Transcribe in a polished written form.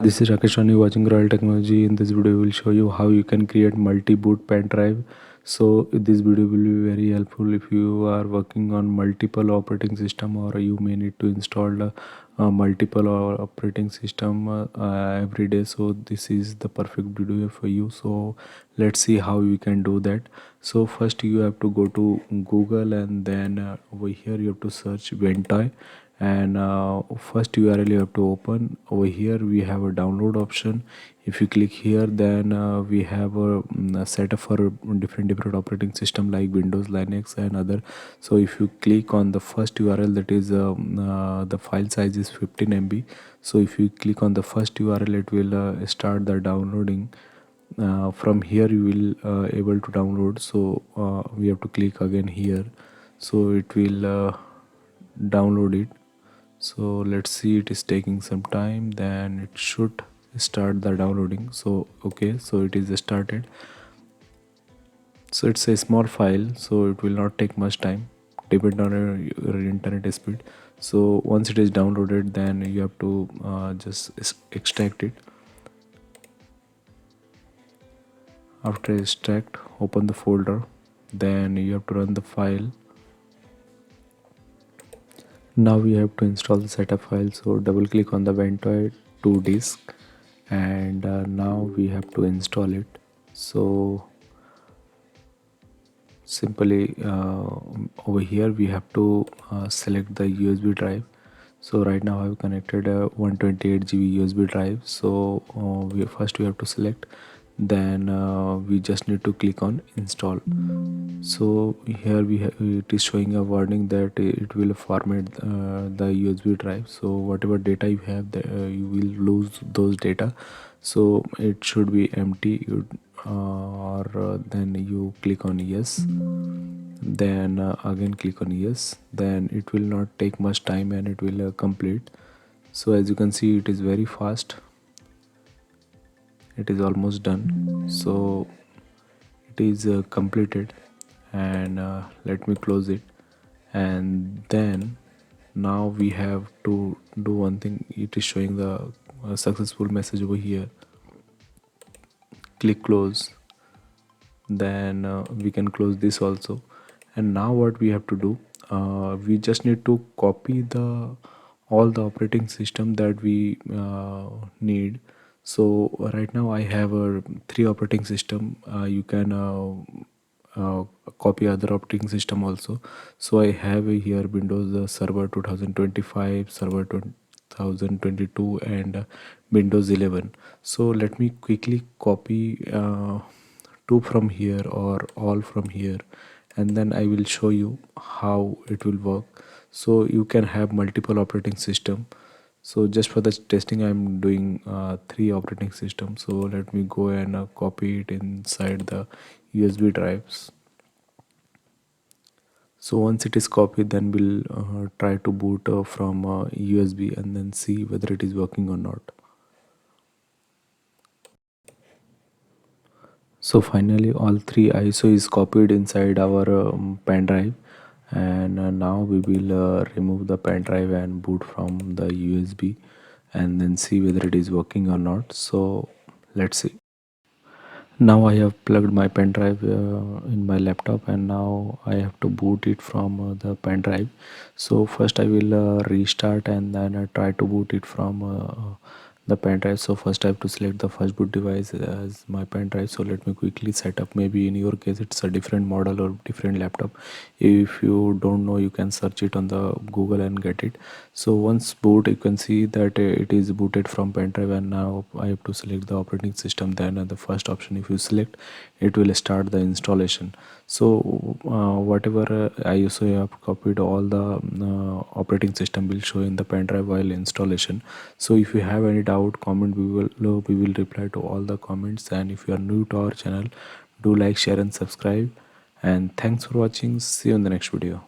This is Rakesh Rani watching Royal Technology. In this video, we will show you how you can create multi-boot pen drive. So this video will be very helpful if you are working on multiple operating system, or you may need to install multiple operating system every day. So this is the perfect video for you. So let's see how you can do that. So first you have to go to Google, and then over here you have to search Ventoy, and first URL you have to open. Over here we have a download option. If you click here, then we have a setup for different operating system like Windows, Linux and other. So if you click on the first URL, that is the file size is 15 MB. So if you click on the first URL, it will start the downloading. From here you will able to download. So we have to click again here, so it will download it. So let's see, it is taking some time, then it should start the downloading. So okay, so it is started. So it's a small file, so it will not take much time, depend on your internet speed. So once it is downloaded, then you have to just extract it. After extract, open the folder, then you have to run the file. Now we have to install the setup file, so double click on the Ventoy to disk, and now we have to install it. So simply over here we have to select the USB drive. So right now I have connected a 128 GB USB drive. So we have to select, then we just need to click on install. So here it is showing a warning that it will format the USB drive. So whatever data you have, you will lose those data. So it should be empty. Then you click on yes, then again click on yes, then it will not take much time and it will complete. So as you can see, it is very fast. It is almost done. So it is completed, and let me close it. And then now we have to do one thing. It is showing the successful message over here. Click close, then we can close this also. And now what we have to do, we just need to copy the all the operating system that we need. So right now I have a 3 operating system. You can copy other operating system also. So I have here Windows Server 2025, Server 2022 and Windows 11. So let me quickly copy 2 from here or all from here, and then I will show you how it will work. So you can have multiple operating system. So just for the testing, I'm doing 3 operating systems. So let me go and copy it inside the USB drives. So once it is copied, then we'll try to boot from USB and then see whether it is working or not. So finally all 3 ISO is copied inside our pen drive, and now we will remove the pen drive and boot from the USB and then see whether it is working or not. So let's see. Now I have plugged my pen drive in my laptop, and now I have to boot it from the pen drive. So first I will restart, and then I try to boot it from the pen drive. So first I have to select the first boot device as my pen drive. So let me quickly set up. Maybe in your case it's a different model or different laptop. If you don't know, you can search it on the Google and get it. So once boot, you can see that it is booted from pen drive, and now I have to select the operating system. Then the first option, if you select, it will start the installation. So whatever ISO you have copied, all the operating system will show in the pen drive while installation. So if you have any doubt, comment. We will reply to all the comments. And if you are new to our channel, do like, share and subscribe. And thanks for watching. See you in the next video.